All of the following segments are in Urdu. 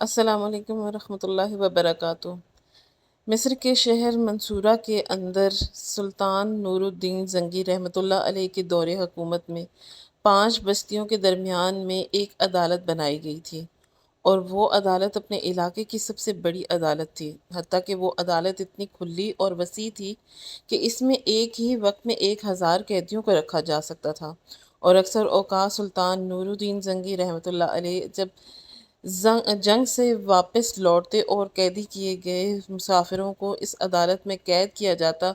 السلام علیکم ورحمۃ اللہ وبرکاتہ۔ مصر کے شہر منصورہ کے اندر سلطان نور الدین زنگی رحمۃ اللہ علیہ کے دور حکومت میں 5 بستیوں کے درمیان میں ایک عدالت بنائی گئی تھی، اور وہ عدالت اپنے علاقے کی سب سے بڑی عدالت تھی۔ حتیٰ کہ وہ عدالت اتنی کھلی اور وسیع تھی کہ اس میں ایک ہی وقت میں 1000 قیدیوں کو رکھا جا سکتا تھا، اور اکثر اوقات سلطان نور الدین زنگی رحمۃ اللہ علیہ جب جنگ سے واپس لوٹتے اور قیدی کیے گئے مسافروں کو اس عدالت میں قید کیا جاتا،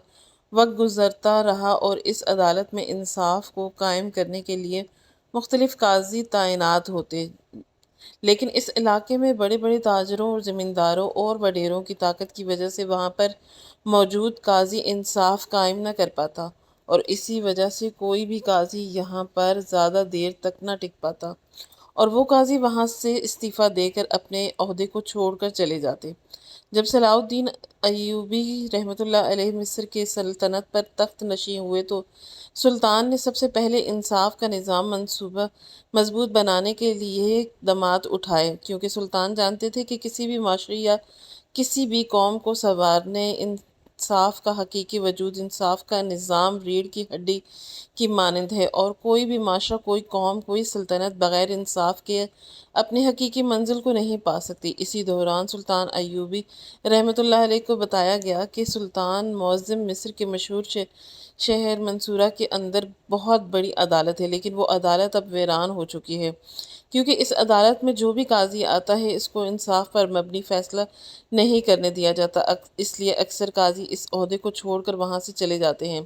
وقت گزرتا رہا اور اس عدالت میں انصاف کو قائم کرنے کے لیے مختلف قاضی تعینات ہوتے، لیکن اس علاقے میں بڑے بڑے تاجروں اور زمینداروں اور وڈیروں کی طاقت کی وجہ سے وہاں پر موجود قاضی انصاف قائم نہ کر پاتا، اور اسی وجہ سے کوئی بھی قاضی یہاں پر زیادہ دیر تک نہ ٹک پاتا، اور وہ قاضی وہاں سے استعفیٰ دے کر اپنے عہدے کو چھوڑ کر چلے جاتے۔ جب صلاح الدین ایوبی رحمۃ اللہ علیہ مصر کے سلطنت پر تخت نشین ہوئے تو سلطان نے سب سے پہلے انصاف کا نظام منصوبہ مضبوط بنانے کے لیے اقدامات اٹھائے، کیونکہ سلطان جانتے تھے کہ کسی بھی معاشرے یا کسی بھی قوم کو سنوارنے انصاف کا حقیقی وجود انصاف کا نظام ریڑھ کی ہڈی کی مانند ہے، اور کوئی بھی معاشرہ، کوئی قوم، کوئی سلطنت بغیر انصاف کے اپنی حقیقی منزل کو نہیں پا سکتی۔ اسی دوران سلطان ایوبی رحمۃ اللہ علیہ کو بتایا گیا کہ سلطان معظم مصر کے مشہور شہر منصورہ کے اندر بہت بڑی عدالت ہے، لیکن وہ عدالت اب ویران ہو چکی ہے، کیونکہ اس عدالت میں جو بھی قاضی آتا ہے اس کو انصاف پر مبنی فیصلہ نہیں کرنے دیا جاتا، اس لیے اکثر قاضی اس عہدے کو چھوڑ کر وہاں سے چلے جاتے ہیں۔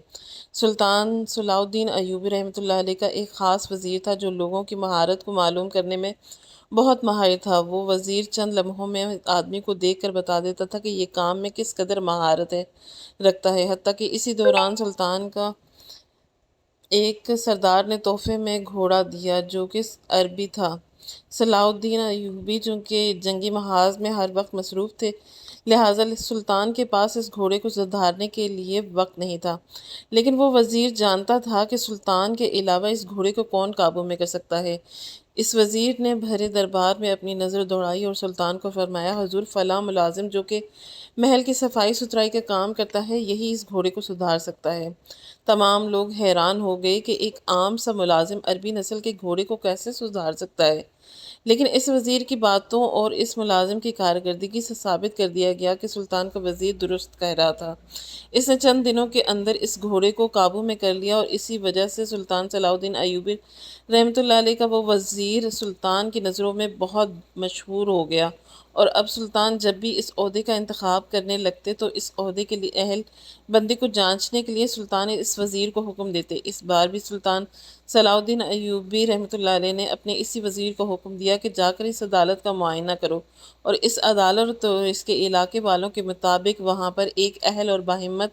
سلطان صلاح الدین ایوبی رحمۃ اللہ علیہ کا ایک خاص وزیر تھا جو لوگوں کی مہارت کو معلوم کرنے میں بہت ماہر تھا۔ وہ وزیر چند لمحوں میں آدمی کو دیکھ کر بتا دیتا تھا کہ یہ کام میں کس قدر مہارت رکھتا ہے۔ حتیٰ کہ اسی دوران سلطان کا ایک سردار نے تحفے میں گھوڑا دیا جو کہ عربی تھا۔ صلاح الدین ایوبی چونکہ جنگی محاذ میں ہر وقت مصروف تھے، لہٰذا سلطان کے پاس اس گھوڑے کو سدھارنے کے لیے وقت نہیں تھا، لیکن وہ وزیر جانتا تھا کہ سلطان کے علاوہ اس گھوڑے کو کون قابو میں کر سکتا ہے۔ اس وزیر نے بھرے دربار میں اپنی نظر دوڑائی اور سلطان کو فرمایا، حضور، فلاں ملازم جو کہ محل کی صفائی ستھرائی کا کام کرتا ہے، یہی اس گھوڑے کو سدھار سکتا ہے۔ تمام لوگ حیران ہو گئے کہ ایک عام سا ملازم عربی نسل کے گھوڑے کو کیسے سدھار سکتا ہے، لیکن اس وزیر کی باتوں اور اس ملازم کی کارکردگی سے ثابت کر دیا گیا کہ سلطان کا وزیر درست کہہ رہا تھا۔ اس نے چند دنوں کے اندر اس گھوڑے کو قابو میں کر لیا، اور اسی وجہ سے سلطان صلاح الدین ایوبی رحمۃ اللہ علیہ کا وہ وزیر سلطان کی نظروں میں بہت مشہور ہو گیا، اور اب سلطان جب بھی اس عہدے کا انتخاب کرنے لگتے تو اس عہدے کے لیے اہل بندے کو جانچنے کے لیے سلطان اس وزیر کو حکم دیتے۔ اس بار بھی سلطان صلاح الدین ایوبی رحمۃ اللہ علیہ نے اپنے اسی وزیر کو حکم دیا کہ جا کر اس عدالت کا معائنہ کرو، اور اس عدالت اور اس کے علاقے والوں کے مطابق وہاں پر ایک اہل اور باہمت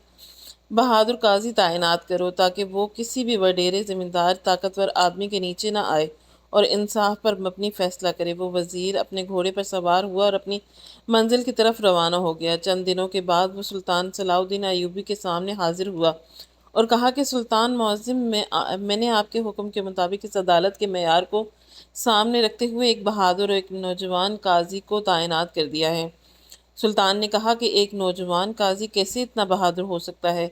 بہادر قاضی تعینات کرو، تاکہ وہ کسی بھی وڈیرے، زمیندار، طاقتور آدمی کے نیچے نہ آئے اور انصاف پر مبنی فیصلہ کرے۔ وہ وزیر اپنے گھوڑے پر سوار ہوا اور اپنی منزل کی طرف روانہ ہو گیا۔ چند دنوں کے بعد وہ سلطان صلاح الدین ایوبی کے سامنے حاضر ہوا اور کہا کہ سلطان معظم، میں نے آپ کے حکم کے مطابق اس عدالت کے معیار کو سامنے رکھتے ہوئے ایک بہادر اور ایک نوجوان قاضی کو تعینات کر دیا ہے۔ سلطان نے کہا کہ ایک نوجوان قاضی کیسے اتنا بہادر ہو سکتا ہے؟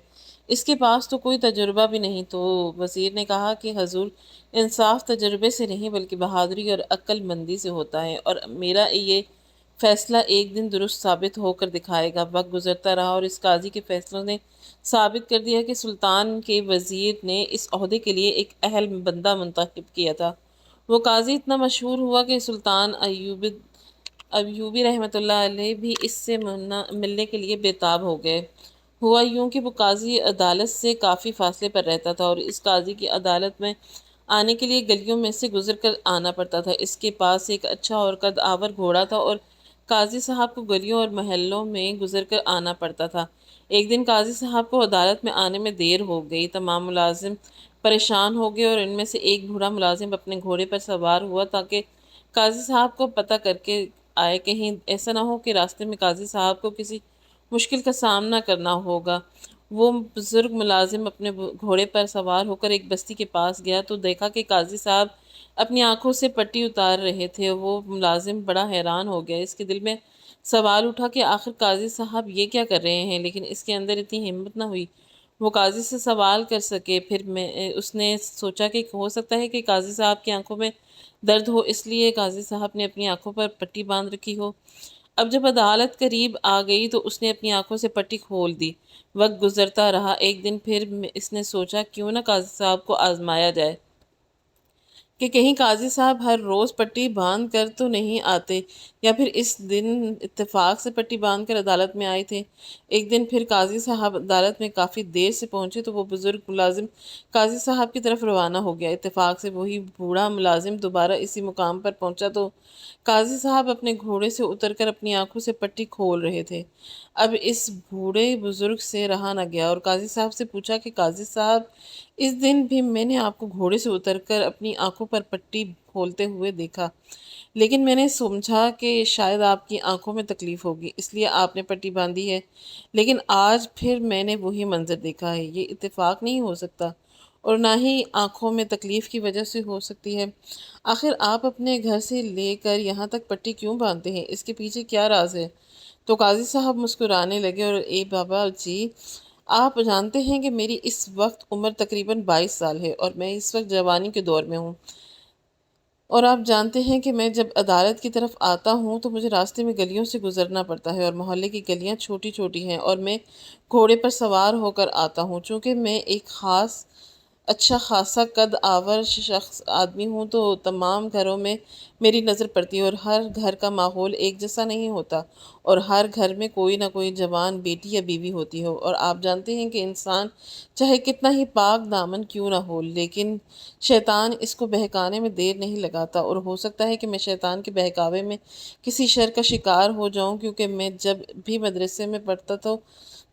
اس کے پاس تو کوئی تجربہ بھی نہیں۔ تو وزیر نے کہا کہ حضور، انصاف تجربے سے نہیں بلکہ بہادری اور عقل مندی سے ہوتا ہے، اور میرا یہ فیصلہ ایک دن درست ثابت ہو کر دکھائے گا۔ وقت گزرتا رہا اور اس قاضی کے فیصلوں نے ثابت کر دیا کہ سلطان کے وزیر نے اس عہدے کے لیے ایک اہل بندہ منتخب کیا تھا۔ وہ قاضی اتنا مشہور ہوا کہ سلطان ایوبی رحمۃ اللہ علیہ بھی اس سے ملنے کے لیے بےتاب ہو گئے۔ ہوا یوں کہ وہ قاضی عدالت سے کافی فاصلے پر رہتا تھا، اور اس قاضی کی عدالت میں آنے کے لیے گلیوں میں سے گزر کر آنا پڑتا تھا۔ اس کے پاس ایک اچھا اور قد آور گھوڑا تھا، اور قاضی صاحب کو گلیوں اور محلوں میں گزر کر آنا پڑتا تھا۔ ایک دن قاضی صاحب کو عدالت میں آنے میں دیر ہو گئی۔ تمام ملازم پریشان ہو گئے، اور ان میں سے ایک بوڑھا ملازم اپنے گھوڑے پر سوار ہوا تاکہ قاضی صاحب کو پتہ کر کے آئے، کہیں ایسا نہ ہو کہ راستے میں قاضی صاحب کو کسی مشکل کا سامنا کرنا ہوگا۔ وہ بزرگ ملازم اپنے گھوڑے پر سوار ہو کر ایک بستی کے پاس گیا تو دیکھا کہ قاضی صاحب اپنی آنکھوں سے پٹی اتار رہے تھے۔ وہ ملازم بڑا حیران ہو گیا۔ اس کے دل میں سوال اٹھا کہ آخر قاضی صاحب یہ کیا کر رہے ہیں، لیکن اس کے اندر اتنی ہمت نہ ہوئی وہ قاضی سے سوال کر سکے۔ پھر اس نے سوچا کہ ہو سکتا ہے کہ قاضی صاحب کی آنکھوں میں درد ہو، اس لیے قاضی صاحب نے اپنی آنکھوں پر پٹی باندھ رکھی ہو۔ اب جب عدالت قریب آ گئی تو اس نے اپنی آنکھوں سے پٹی کھول دی۔ وقت گزرتا رہا۔ ایک دن پھر اس نے سوچا کیوں نہ قاضی صاحب کو آزمایا جائے کہ کہیں قاضی صاحب ہر روز پٹی باندھ کر تو نہیں آتے، یا پھر اس دن اتفاق سے پٹی باندھ کر عدالت میں آئے تھے۔ ایک دن پھر قاضی صاحب عدالت میں کافی دیر سے پہنچے تو وہ بزرگ ملازم قاضی صاحب کی طرف روانہ ہو گیا۔ اتفاق سے وہی بوڑھا ملازم دوبارہ اسی مقام پر پہنچا تو قاضی صاحب اپنے گھوڑے سے اتر کر اپنی آنکھوں سے پٹی کھول رہے تھے۔ اب اس بوڑھے بزرگ سے رہا نہ گیا اور قاضی صاحب سے پوچھا کہ قاضی صاحب، اس دن بھی میں نے آپ کو گھوڑے سے اتر کر اپنی آنکھوں پر پٹی کھولتے ہوئے دیکھا، لیکن میں نے سمجھا کہ شاید آپ کی آنکھوں میں تکلیف ہوگی، اس لیے آپ نے پٹی باندھی ہے، لیکن آج پھر میں نے وہی منظر دیکھا ہے۔ یہ اتفاق نہیں ہو سکتا اور نہ ہی آنکھوں میں تکلیف کی وجہ سے ہو سکتی ہے۔ آخر آپ اپنے گھر سے لے کر یہاں تک پٹی کیوں باندھتے ہیں؟ اس کے پیچھے کیا راز ہے؟ تو قاضی صاحب مسکرانے لگے اور اے بابا جی، آپ جانتے ہیں کہ میری اس وقت عمر تقریباً 22 سال ہے اور میں اس وقت جوانی کے دور میں ہوں، اور آپ جانتے ہیں کہ میں جب عدالت کی طرف آتا ہوں تو مجھے راستے میں گلیوں سے گزرنا پڑتا ہے اور محلے کی گلیاں چھوٹی چھوٹی ہیں اور میں گھوڑے پر سوار ہو کر آتا ہوں۔ چونکہ میں ایک اچھا خاصا قد آور شخص آدمی ہوں تو تمام گھروں میں میری نظر پڑتی ہے، اور ہر گھر کا ماحول ایک جیسا نہیں ہوتا، اور ہر گھر میں کوئی نہ کوئی جوان بیٹی یا بیوی ہوتی ہو، اور آپ جانتے ہیں کہ انسان چاہے کتنا ہی پاک دامن کیوں نہ ہو، لیکن شیطان اس کو بہکانے میں دیر نہیں لگاتا، اور ہو سکتا ہے کہ میں شیطان کے بہکاوے میں کسی شر کا شکار ہو جاؤں، کیونکہ میں جب بھی مدرسے میں پڑھتا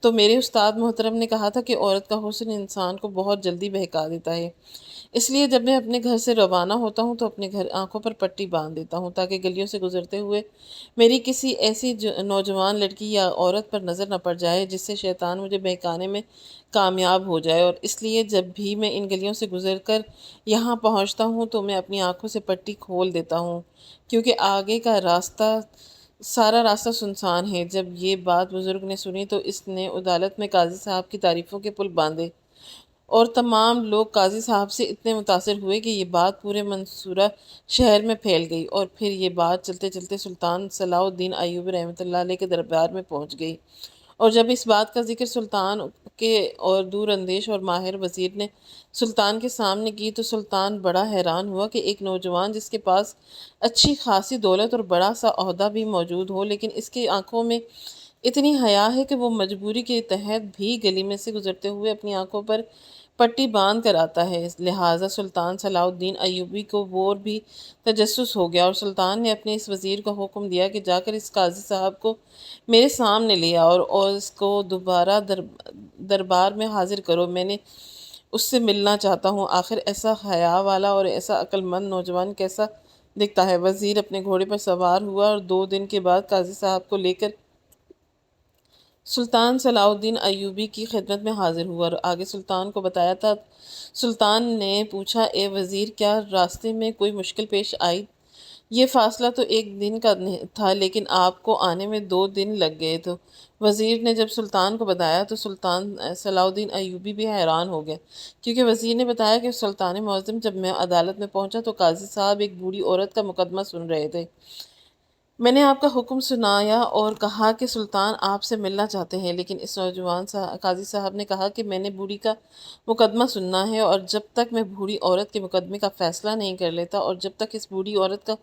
تو میرے استاد محترم نے کہا تھا کہ عورت کا حسن انسان کو بہت جلدی بہکا دیتا ہے۔ اس لیے جب میں اپنے گھر سے روانہ ہوتا ہوں تو اپنے گھر آنکھوں پر پٹی باندھ دیتا ہوں تاکہ گلیوں سے گزرتے ہوئے میری کسی ایسی نوجوان لڑکی یا عورت پر نظر نہ پڑ جائے جس سے شیطان مجھے بہکانے میں کامیاب ہو جائے، اور اس لیے جب بھی میں ان گلیوں سے گزر کر یہاں پہنچتا ہوں تو میں اپنی آنکھوں سے پٹی کھول دیتا ہوں، کیونکہ آگے کا سارا راستہ سنسان ہے۔ جب یہ بات بزرگ نے سنی تو اس نے عدالت میں قاضی صاحب کی تعریفوں کے پل باندھے، اور تمام لوگ قاضی صاحب سے اتنے متاثر ہوئے کہ یہ بات پورے منصورہ شہر میں پھیل گئی، اور پھر یہ بات چلتے چلتے سلطان صلاح الدین ایوبی رحمۃ اللہ علیہ کے دربار میں پہنچ گئی، اور جب اس بات کا ذکر سلطان کے اور دور اندیش اور ماہر وزیر نے سلطان کے سامنے کی تو سلطان بڑا حیران ہوا کہ ایک نوجوان جس کے پاس اچھی خاصی دولت اور بڑا سا عہدہ بھی موجود ہو، لیکن اس کی آنکھوں میں اتنی حیا ہے کہ وہ مجبوری کے تحت بھی گلی میں سے گزرتے ہوئے اپنی آنکھوں پر پٹی باندھ کر آتا ہے۔ لہٰذا سلطان صلاح الدین ایوبی کو اور بھی تجسس ہو گیا، اور سلطان نے اپنے اس وزیر کو حکم دیا کہ جا کر اس قاضی صاحب کو میرے سامنے لے آؤ اور اس کو دوبارہ دربار میں حاضر کرو، میں نے اس سے ملنا چاہتا ہوں، آخر ایسا حیا والا اور ایسا عقل مند نوجوان کیسا دکھتا ہے۔ وزیر اپنے گھوڑے پر سوار ہوا اور 2 دن کے بعد قاضی صاحب کو لے کر سلطان صلاح الدین ایوبی کی خدمت میں حاضر ہوا اور آگے سلطان کو بتایا تھا۔ سلطان نے پوچھا، اے وزیر، کیا راستے میں کوئی مشکل پیش آئی؟ یہ فاصلہ تو 1 دن کا تھا، لیکن آپ کو آنے میں 2 دن لگ گئے تو وزیر نے جب سلطان کو بتایا تو سلطان صلاح الدین ایوبی بھی حیران ہو گئے، کیونکہ وزیر نے بتایا کہ سلطان معظم، جب میں عدالت میں پہنچا تو قاضی صاحب ایک بوڑھی عورت کا مقدمہ سن رہے تھے۔ میں نے آپ کا حکم سنایا اور کہا کہ سلطان آپ سے ملنا چاہتے ہیں، لیکن اس نوجوان قاضی صاحب نے کہا کہ میں نے بوڑھی کا مقدمہ سننا ہے، اور جب تک میں بوڑھی عورت کے مقدمے کا فیصلہ نہیں کر لیتا اور جب تک اس بوڑھی عورت کا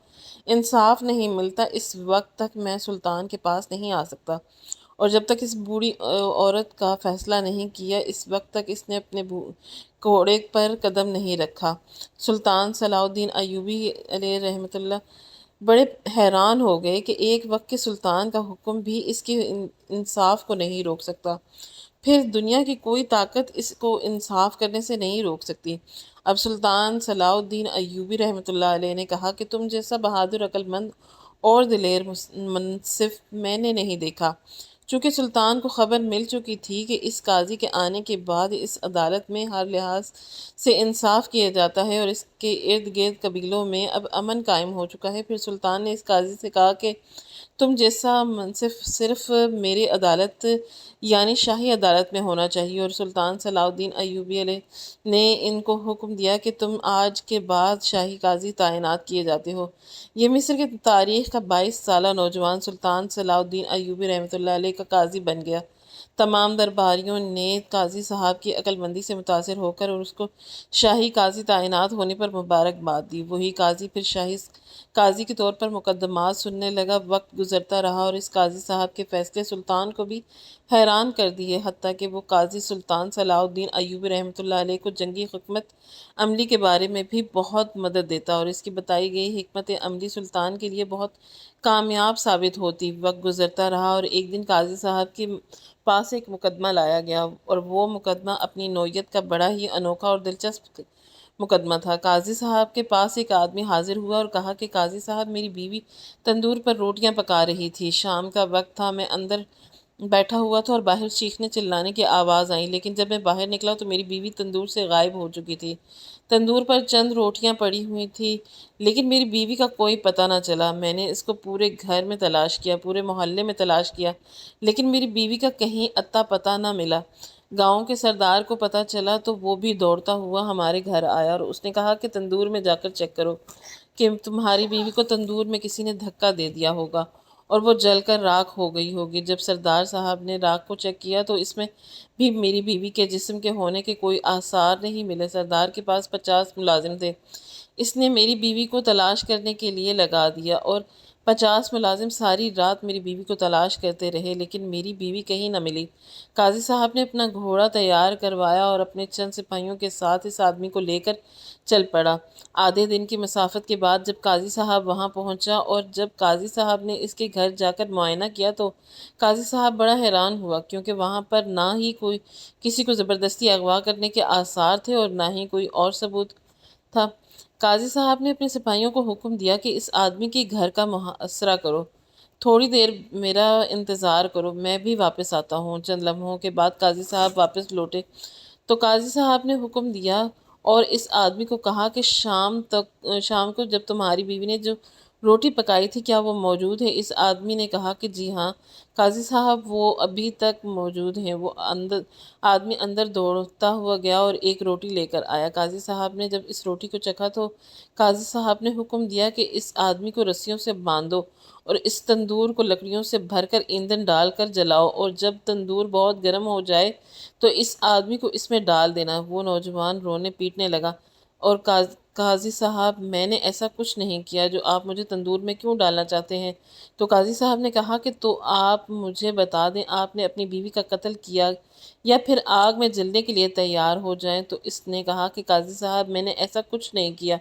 انصاف نہیں ملتا اس وقت تک میں سلطان کے پاس نہیں آ سکتا، اور جب تک اس بوڑھی عورت کا فیصلہ نہیں کیا اس وقت تک اس نے اپنے گھوڑے پر قدم نہیں رکھا۔ سلطان صلاح الدین ایوبی علیہ رحمۃ اللہ بڑے حیران ہو گئے کہ ایک وقت کے سلطان کا حکم بھی اس کے انصاف کو نہیں روک سکتا، پھر دنیا کی کوئی طاقت اس کو انصاف کرنے سے نہیں روک سکتی۔ اب سلطان صلاح الدین ایوبی رحمۃ اللہ علیہ نے کہا کہ تم جیسا بہادر، عقل مند اور دلیر منصف میں نے نہیں دیکھا۔ چونکہ سلطان کو خبر مل چکی تھی کہ اس قاضی کے آنے کے بعد اس عدالت میں ہر لحاظ سے انصاف کیا جاتا ہے اور اس کے ارد گرد قبیلوں میں اب امن قائم ہو چکا ہے، پھر سلطان نے اس قاضی سے کہا کہ تم جیسا منصف صرف میری عدالت یعنی شاہی عدالت میں ہونا چاہیے، اور سلطان صلاح الدین ایوبی علیہ نے ان کو حکم دیا کہ تم آج کے بعد شاہی قاضی تعینات کیے جاتے ہو۔ یہ مصر کی تاریخ کا 22 سالہ نوجوان سلطان صلاح الدین ایوبی رحمۃ اللہ علیہ کا قاضی بن گیا۔ تمام درباریوں نے قاضی صاحب کی عقل مندی سے متاثر ہو کر اور اس کو شاہی قاضی تعینات ہونے پر مبارکباد دی۔ وہی قاضی پھر شاہی قاضی کے طور پر مقدمات سننے لگا۔ وقت گزرتا رہا اور اس قاضی صاحب کے فیصلے سلطان کو بھی حیران کر دیے، حتیٰ کہ وہ قاضی سلطان صلاح الدین ایوبی رحمۃ اللہ علیہ کو جنگی حکمت عملی کے بارے میں بھی بہت مدد دیتا اور اس کی بتائی گئی حکمت عملی سلطان کے لیے بہت کامیاب ثابت ہوتی۔ وقت گزرتا رہا اور ایک دن قاضی صاحب کے پاس ایک مقدمہ لایا گیا، اور وہ مقدمہ اپنی نوعیت کا بڑا ہی انوکھا اور دلچسپ مقدمہ تھا۔ قاضی صاحب کے پاس ایک آدمی حاضر ہوا اور کہا کہ قاضی صاحب، میری بیوی تندور پر روٹیاں پکا رہی تھی، شام کا وقت تھا، میں اندر بیٹھا ہوا تھا اور باہر چیخنے چلانے کی آواز آئی، لیکن جب میں باہر نکلا تو میری بیوی تندور سے غائب ہو چکی تھی۔ تندور پر چند روٹیاں پڑی ہوئی تھی، لیکن میری بیوی کا کوئی پتہ نہ چلا۔ میں نے اس کو پورے گھر میں تلاش کیا، پورے محلے میں تلاش کیا، لیکن میری بیوی کا کہیں اتا پتہ نہ ملا۔ گاؤں کے سردار کو پتہ چلا تو وہ بھی دوڑتا ہوا ہمارے گھر آیا اور اس نے کہا کہ تندور میں جا کر چیک کرو کہ تمہاری بیوی کو تندور میں کسی نے دھکا دے دیا ہوگا اور وہ جل کر راکھ ہو گئی ہوگی۔ جب سردار صاحب نے راکھ کو چیک کیا تو اس میں بھی میری بیوی کے جسم کے ہونے کے کوئی آثار نہیں ملے۔ سردار کے پاس 50 ملازم تھے، اس نے میری بیوی کو تلاش کرنے کے لیے لگا دیا اور 50 ملازم ساری رات میری بیوی کو تلاش کرتے رہے، لیکن میری بیوی کہیں نہ ملی۔ قاضی صاحب نے اپنا گھوڑا تیار کروایا اور اپنے چند سپاہیوں کے ساتھ اس آدمی کو لے کر چل پڑا۔ آدھے دن کی مسافت کے بعد جب قاضی صاحب وہاں پہنچا اور جب قاضی صاحب نے اس کے گھر جا کر معائنہ کیا تو قاضی صاحب بڑا حیران ہوا، کیونکہ وہاں پر نہ ہی کوئی کسی کو زبردستی اغوا کرنے کے آثار تھے اور نہ ہی کوئی اور ثبوت تھا۔ قاضی صاحب نے اپنے سپاہیوں کو حکم دیا کہ اس آدمی کے گھر کا محاصرہ کرو، تھوڑی دیر میرا انتظار کرو، میں بھی واپس آتا ہوں۔ چند لمحوں کے بعد قاضی صاحب واپس لوٹے تو قاضی صاحب نے حکم دیا اور اس آدمی کو کہا کہ شام کو جب تمہاری بیوی نے جو روٹی پکائی تھی کیا وہ موجود ہے؟ اس آدمی نے کہا کہ جی ہاں قاضی صاحب، وہ ابھی تک موجود ہیں۔ وہ آدمی اندر دوڑتا ہوا گیا اور ایک روٹی لے کر آیا۔ قاضی صاحب نے جب اس روٹی کو چکھا تو قاضی صاحب نے حکم دیا کہ اس آدمی کو رسیوں سے باندھو اور اس تندور کو لکڑیوں سے بھر کر ایندھن ڈال کر جلاؤ، اور جب تندور بہت گرم ہو جائے تو اس آدمی کو اس میں ڈال دینا۔ وہ نوجوان رونے پیٹنے لگا اور قاضی صاحب، میں نے ایسا کچھ نہیں کیا، جو آپ مجھے تندور میں کیوں ڈالنا چاہتے ہیں؟ تو قاضی صاحب نے کہا کہ تو آپ مجھے بتا دیں، آپ نے اپنی بیوی کا قتل کیا یا پھر آگ میں جلنے کے لیے تیار ہو جائیں۔ تو اس نے کہا کہ قاضی صاحب، میں نے ایسا کچھ نہیں کیا۔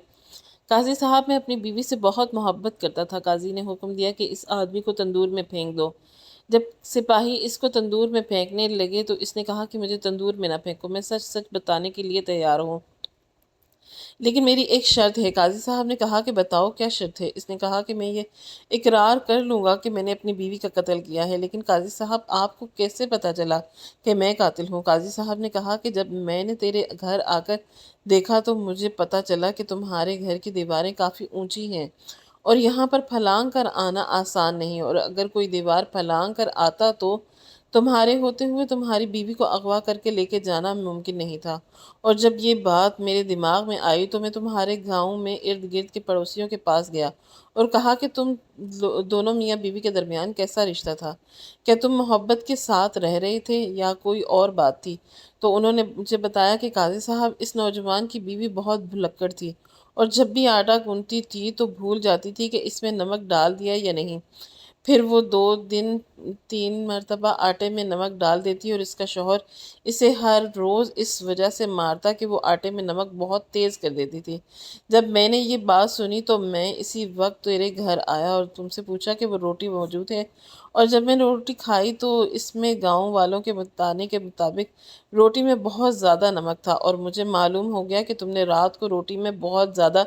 قاضی صاحب میں اپنی بیوی سے بہت محبت کرتا تھا۔ قاضی نے حکم دیا کہ اس آدمی کو تندور میں پھینک دو۔ جب سپاہی اس کو تندور میں پھینکنے لگے تو اس نے کہا کہ مجھے تندور میں نہ پھینکو، میں سچ سچ بتانے کے لیے تیار ہوں، لیکن میری ایک شرط ہے۔ قاضی صاحب نے کہا کہ بتاؤ کیا شرط ہے؟ اس نے کہا کہ میں یہ اقرار کر لوں گا کہ میں نے اپنی بیوی کا قتل کیا ہے، لیکن قاضی صاحب آپ کو کیسے پتہ چلا کہ میں قاتل ہوں؟ قاضی صاحب نے کہا کہ جب میں نے تیرے گھر آ کر دیکھا تو مجھے پتہ چلا کہ تمہارے گھر کی دیواریں کافی اونچی ہیں اور یہاں پر پھلانگ کر آنا آسان نہیں، اور اگر کوئی دیوار پھلانگ کر آتا تو تمہارے ہوتے ہوئے تمہاری بیوی کو اغوا کر کے لے کے جانا ممکن نہیں تھا۔ اور جب یہ بات میرے دماغ میں آئی تو میں تمہارے گاؤں میں ارد گرد کے پڑوسیوں کے پاس گیا اور کہا کہ تم دونوں میاں بیوی کے درمیان کیسا رشتہ تھا؟ کیا تم محبت کے ساتھ رہ رہے تھے یا کوئی اور بات تھی؟ تو انہوں نے مجھے بتایا کہ قاضی صاحب، اس نوجوان کی بیوی بہت بھلکڑ تھی اور جب بھی آٹا گوندتی تھی تو بھول جاتی تھی کہ اس میں نمک ڈال دیا یا نہیں، پھر وہ 2 دن 3 مرتبہ آٹے میں نمک ڈال دیتی اور اس کا شوہر اسے ہر روز اس وجہ سے مارتا کہ وہ آٹے میں نمک بہت تیز کر دیتی تھی۔ جب میں نے یہ بات سنی تو میں اسی وقت تیرے گھر آیا اور تم سے پوچھا کہ وہ روٹی موجود ہے، اور جب میں نے روٹی کھائی تو اس میں گاؤں والوں کے بتانے کے مطابق روٹی میں بہت زیادہ نمک تھا، اور مجھے معلوم ہو گیا کہ تم نے رات کو روٹی میں بہت زیادہ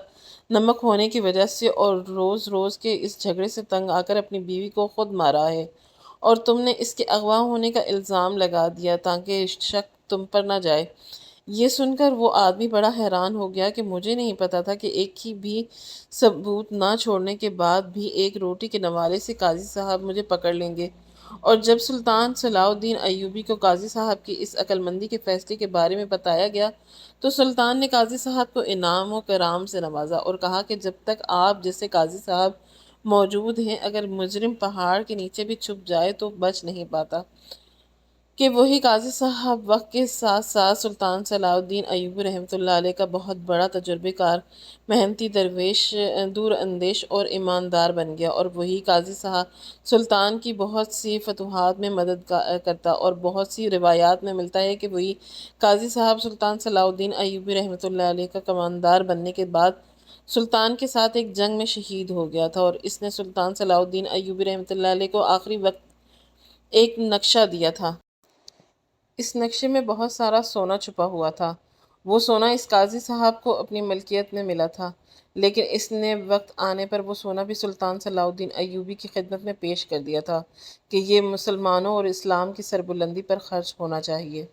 نمک ہونے کی وجہ سے اور روز روز کے اس جھگڑے سے تنگ آ کر اپنی بیوی کو خود مارا ہے، اور تم نے اس کے اغوا ہونے کا الزام لگا دیا تاکہ شک تم پر نہ جائے۔ یہ سن کر وہ آدمی بڑا حیران ہو گیا کہ مجھے نہیں پتا تھا کہ ایک ہی بھی ثبوت نہ چھوڑنے کے بعد بھی ایک روٹی کے نوالے سے قاضی صاحب مجھے پکڑ لیں گے۔ اور جب سلطان صلاح الدین ایوبی کو قاضی صاحب کی اس عقل مندی کے فیصلے کے بارے میں بتایا گیا تو سلطان نے قاضی صاحب کو انعام و کرام سے نوازا اور کہا کہ جب تک آپ جیسے قاضی صاحب موجود ہیں اگر مجرم پہاڑ کے نیچے بھی چھپ جائے تو بچ نہیں پاتا۔ کہ وہی قاضی صاحب وقت کے ساتھ ساتھ سلطان صلاح الدین ایوبی رحمۃ اللہ علیہ کا بہت بڑا تجربے کار، محنتی درویش، دور اندیش اور ایماندار بن گیا، اور وہی قاضی صاحب سلطان کی بہت سی فتوحات میں مدد کرتا، اور بہت سی روایات میں ملتا ہے کہ وہی قاضی صاحب سلطان صلاح الدین ایوبی رحمۃ اللہ علیہ کا کماندار بننے کے بعد سلطان کے ساتھ ایک جنگ میں شہید ہو گیا تھا، اور اس نے سلطان صلاح الدین ایوبی رحمۃ اللہ علیہ کو آخری وقت ایک نقشہ دیا تھا۔ اس نقشے میں بہت سارا سونا چھپا ہوا تھا۔ وہ سونا اس قاضی صاحب کو اپنی ملکیت میں ملا تھا، لیکن اس نے وقت آنے پر وہ سونا بھی سلطان صلاح الدین ایوبی کی خدمت میں پیش کر دیا تھا کہ یہ مسلمانوں اور اسلام کی سربلندی پر خرچ ہونا چاہیے۔